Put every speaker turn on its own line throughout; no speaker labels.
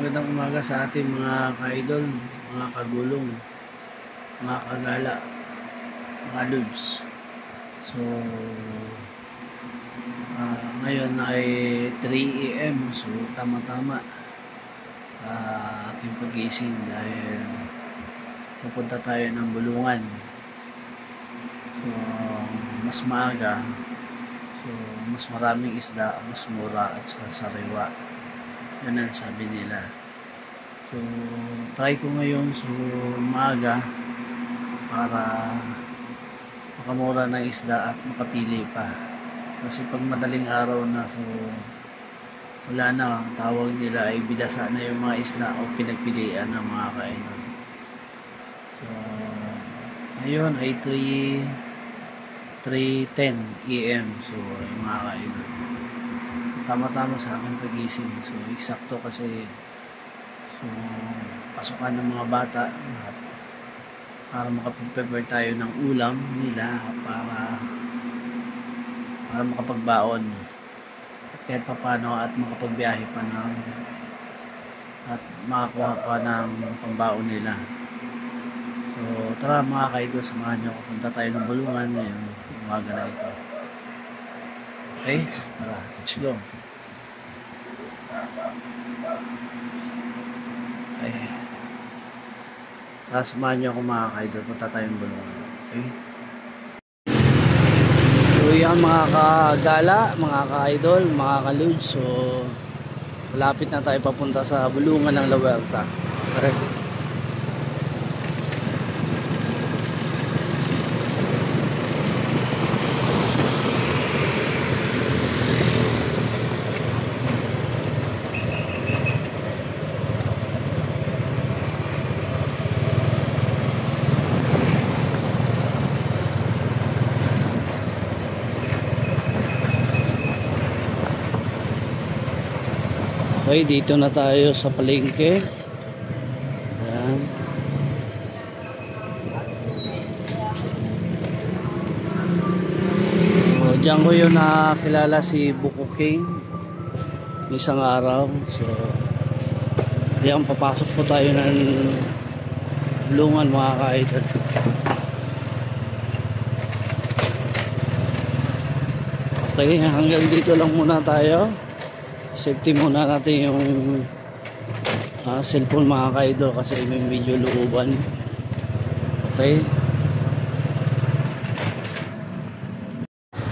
magandang umaga sa ating mga ka-idol, mga kagulong, mga kagala, mga lods. So, ngayon ay 3 AM. So, tama-tama aking pagising dahil pupunta tayo ng Bulungan. So, mas maaga. So, mas maraming isda, mas mura at sariwa. Ganun sabi nila. So, try ko ngayon so maaga para makamura ng isda at makapili pa. Kasi pag madaling araw na, so wala na, tawag nila ay bidasa na yung mga isda o pinagpilian ng mga kainan. So, ngayon ay 3:10 AM. So, yung mga kainan, tama-tama sa aking pagising. So, eksakto kasi so, pasukan ng mga bata at para makapag-prepare tayo ng ulam nila para makapagbaon at kahit papano at makapagbiyahe pa ng at makakuha pa ng pambaon nila. So, tara mga kaidol, samahan nyo. Punta tayo ng Bulungan ngayon, umaga na ito. Okay? Tara, let's go. Okay. Tara, samahan nyo ako mga ka-idol. Punta tayong Bulungan. Okay? So, yan mga kagala, mga ka-idol, mga ka-lods. So, malapit na tayo papunta sa Bulungan ng La Huerta. Okay? Okay, dito na tayo sa palengke. Ayan. So, diyan ko yun nakilala si Buko King isang araw. So, diyan papasok po tayo ng Bulungan mga ka-idol. Okay, hanggang dito lang muna tayo. Safety muna natin yung cellphone mga ka-idol kasi may video looban. Okay.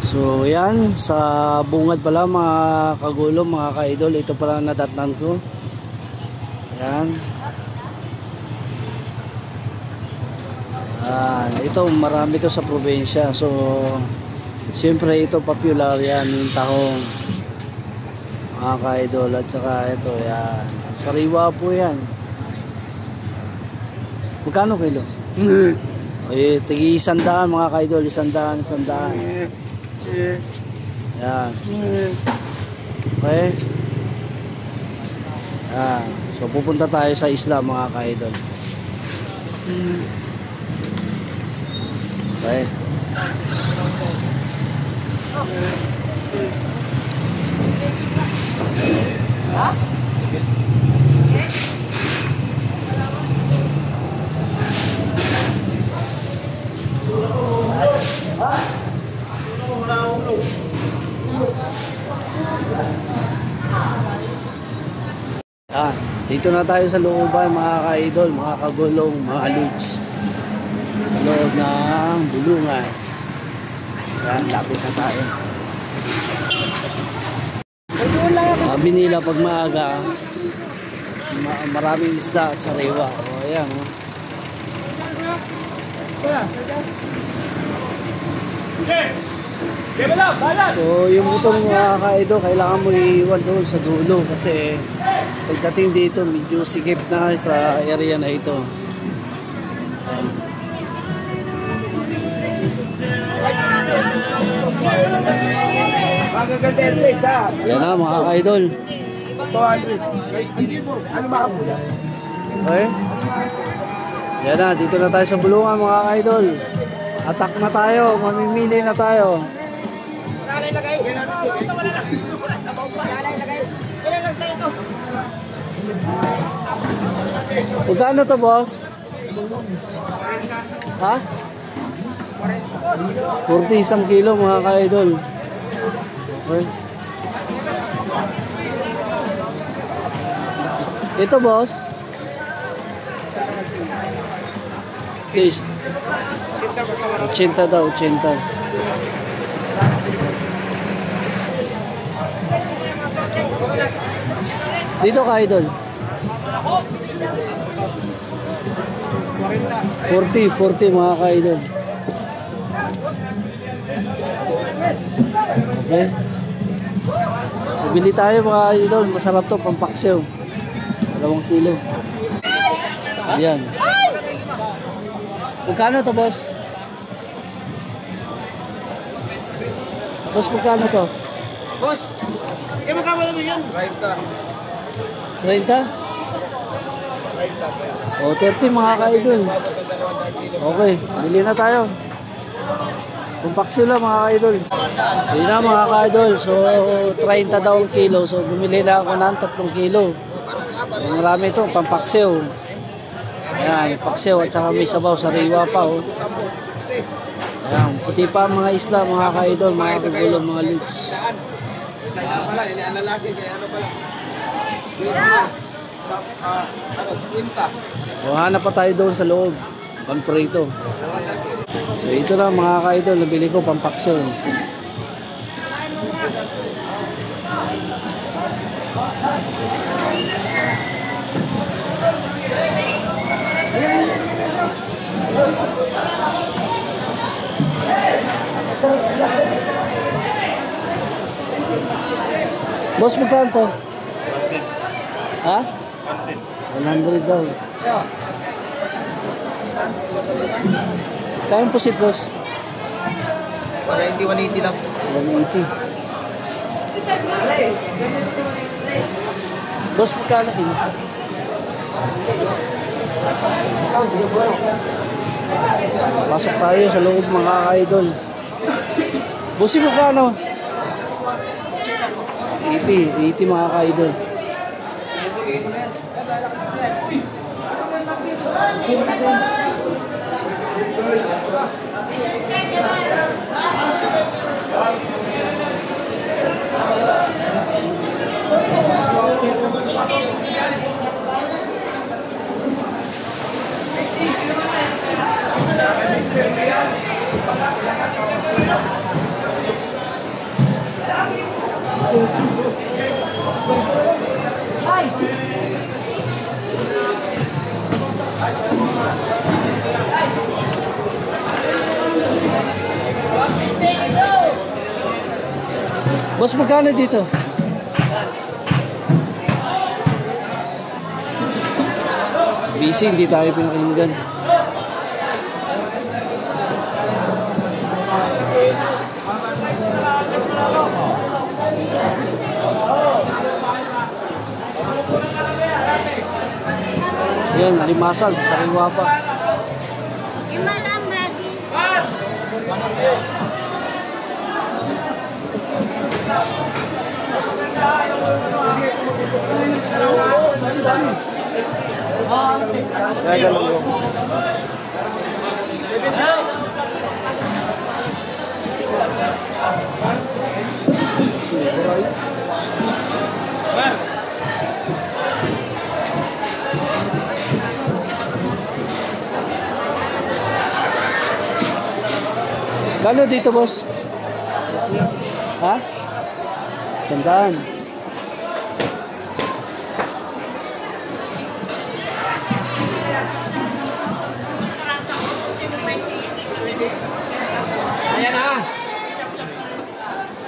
So yan, sa bungad pala mga kagulo, mga ka-idol, ito pala nadatnan ko. Yan. Ito marami to sa probinsya. So siyempre ito popular yan, yung tahong mga ka-idol. At saka ito yan, sariwa po yan. Magkano kilo? Okay, tigi 100 mga ka-idol. 100. Yan. Okay. Yan. So pupunta tayo sa isla mga ka-idol. Okay. Ha? Dito na tayo sa looban mga ka-idol, mga kagulong, mga lods. Sa loob ng Bulungan. Yan, lapit na tayo. Sabi nila pag maaga maraming isda at sariwa. O ayan o. So yung butong mga ka-idol, kailangan mo iiwan doon sa dulo kasi pagdating dito medyo sikip na sa area na ito. Yan na mga ka-idol. Okay. Yan na, dito na tayo sa Bulungan mga ka-idol. Attack na tayo, mamimili na tayo. Wala lagay. Wala na. Wala na. Wala na. Wala na. Wala na. Magkano to, boss? Ha? 40 isang kilo mga ka-idol. Okay. Ito, boss. 80 daw, 80. Dito ka-idol. 40 mga ka-idol. Okay. Bili tayo mga idol. Masarap to, pampaksyo. 2 kilo. Ayan. Magkano to, boss? Boss, magkano to?
Boss, kaya magkano naman yun?
30? O, 30 mga ka-idol. Okay, bili na tayo. Pampaksyo lang mga ka-idol. Bili na mga ka-idol. So, 30 daw ang kilo. So, bumili na ako ng 3 kilo. Marami ito, pampaksyo. Ayan, paksyo at saka may sabaw, sariwa pa. Oh. Ayan, puti pa mga isla, mga ka-idol, mga kagulo, mga lips. So, hanap pa tayo doon sa loob. Pamprito. So, ito lang mga ka-idol, nabili ko pampaksyo. Boss, magkano to? Ha? 100 daw. Kaya po sit, boss?
Para hindi 180 lang.
180. Boss, magkano din? Pasok tayo sa loob mga ka-idol. Bossy, magkano? 80 mga ka-idol. Boss, magkano dito? Busy, hindi tayo pinakinggan. Yan, limasag, sariwa pa. Kano dito, boss? Ha? 100.
Ayan na.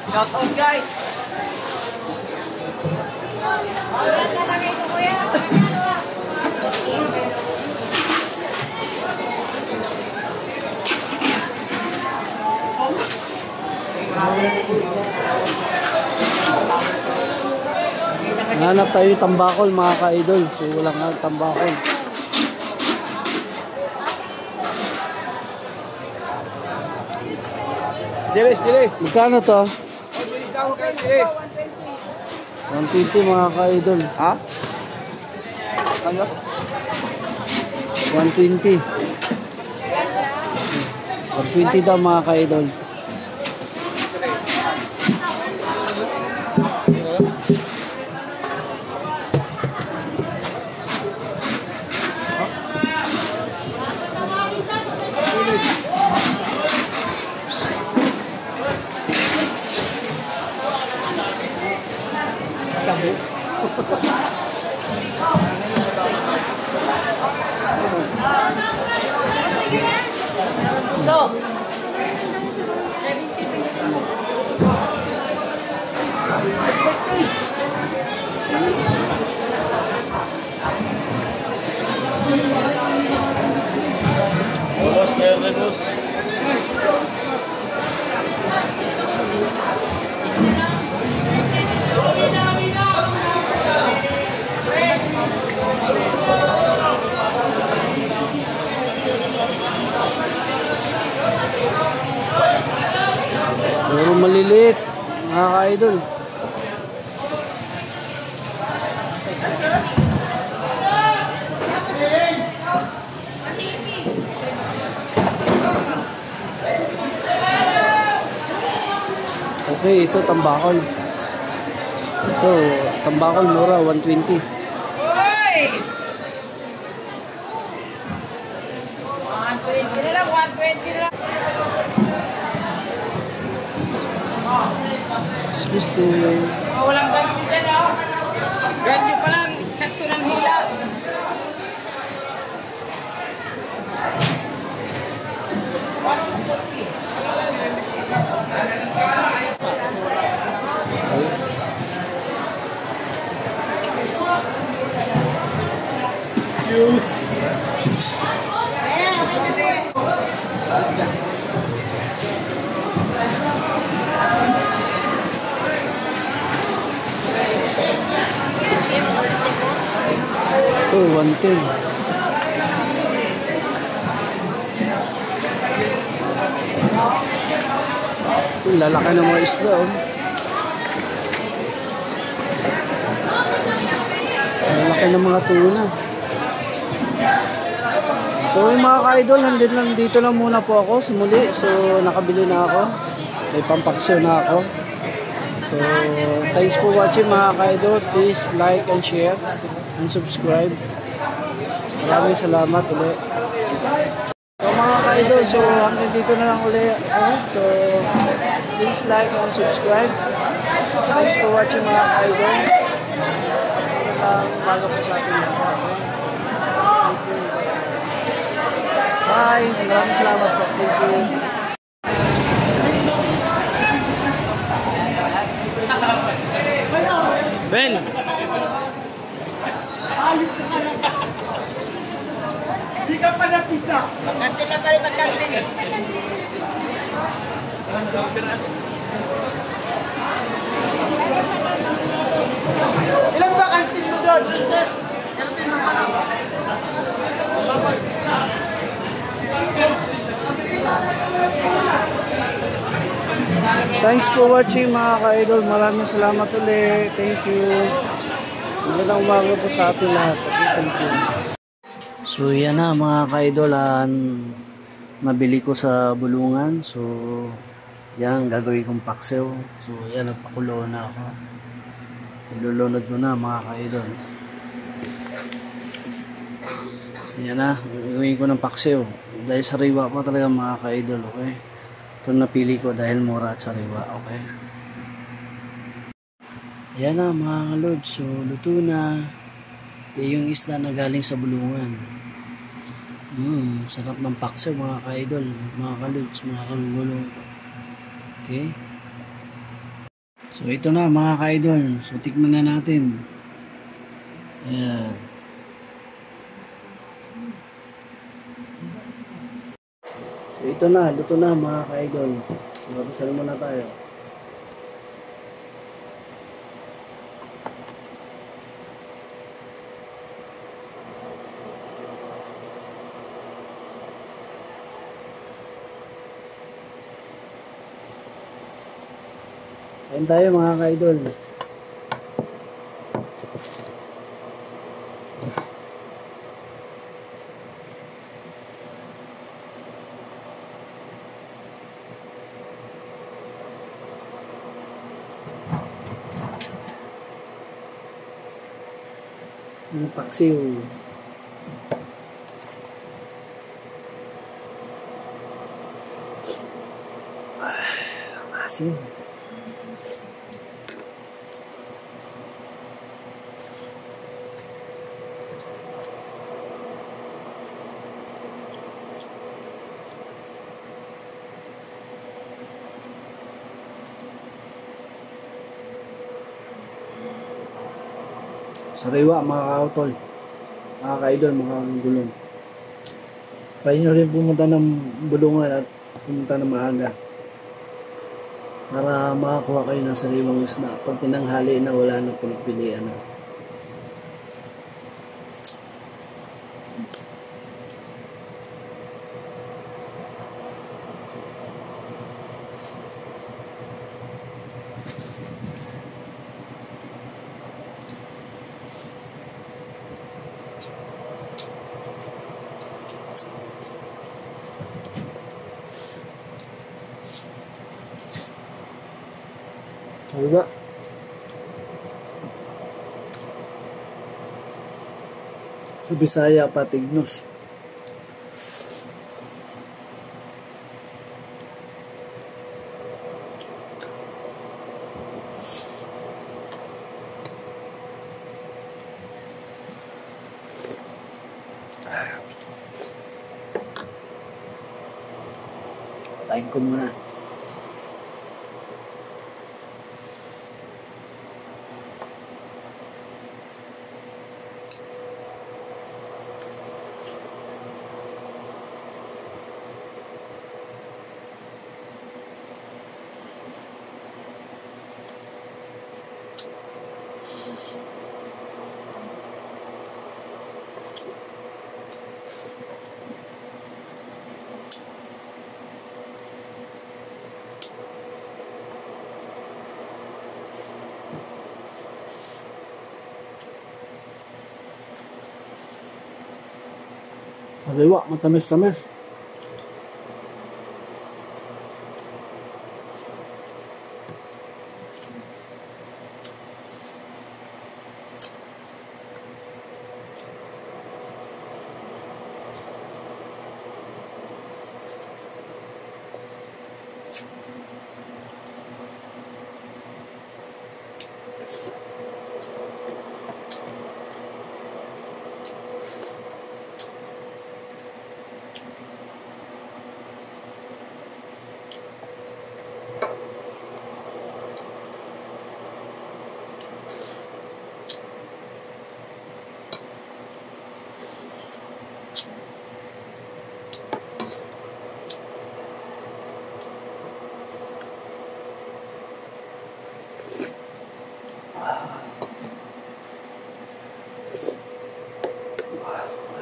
Shout out, guys.
Hanap tayo yung tambakol mga ka-idol. So walang tambakol.
Dilis.
Magkano to?
Dilis.
150 mga ka-idol.
Ha? Ano?
120. 120 daw mga ka-idol. Puro maliliit mga ka-idol. Okay, ito tambakol. Ito, tambakol mura, 120.
Hoy! 120 na lang, 120 na lang.
Excuse me.
Oh, walang ganyo dyan, oh. Ganyo pa lang, sakto ng hila.
Juice. Ito, 110. Lalaki ng mga isda, oh. Lalaki ng mga tuna. So yung mga ka-idol, dito lang muna po ako sumuli. So nakabili na ako. May pampaksyo na ako. So thanks for watching mga ka-idol. Please like and share and subscribe. Maraming salamat ulit. So mga ka-idol, so hanggang dito na lang ulit. So please like and subscribe. Thanks for watching mga ka-idol. Umaga po sa ating lahat. Bye! Maraming salamat po. Thank you. Ben! Alis ka ka lang. Di ka pa napisa. Magkantin lang ka rin, magkantin. Ilan ba kantin mo doon? Sir, kantin mo pa lang. Thanks for watching mga ka-idol. Maraming salamat ulit. Thank you. Magandang umaga po sa ating lahat. Thank you. So yan na mga ka-idol. Nabili ko sa bulungan. So yan gagawin kong paksiw. So yan, nagpakulo na ako. So, lulunod ko na mga ka-idol. Yan na, gagawin ko ng paksiw. Dahil sariwa pa talaga mga ka-idol, okay? Ito napili ko dahil mura at sariwa, okay? Ayan na mga lords, so luto na. Yung isda na galing sa bulungan. Sarap ng paksiw mga ka-idol, mga ka-lords, mga ka-gulo. Okay? So ito na mga ka-idol, so tikman na natin. Ayan. So ito na, luto na mga ka-idol. So matasal muna tayo. Kain tayo mga ka-idol. Yung paksiw. Asin. Sariwa mga kautol, mga ka-idol, mga gulong. Try nyo rin pumunta ng bulungan at pumunta ng maaga para makakuha kayo ng sariwang isda. Pag tinanghali na, wala na pinagpilian na. Sariwa. Sa Bisaya, patignos. Patayin ko muna. Sariwa, matamis-tamis.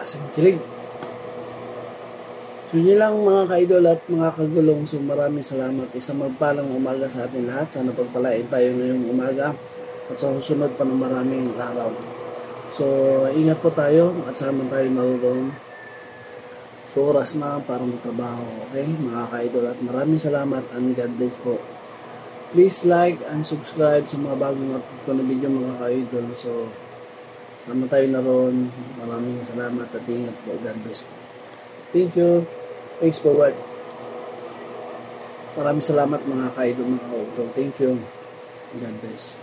Asim kilig. So yun lang mga ka-idol at mga kagulong. So maraming salamat. Isang magpalang umaga sa atin lahat. Sana pagpalain tayo ngayong umaga at sa susunod pa ng maraming araw. So ingat po tayo at sama tayo maroon. So oras na para magtrabaho. Okay mga ka-idol, at maraming salamat and God bless po. Please like and subscribe sa mga bagong upload ko na video mga ka-idol. So sama tayo na ron. Maraming salamat at ingat po. God bless po. Thank you. Thanks for what. Maraming salamat mga ka-idol, mga ka-idol. Thank you. God bless.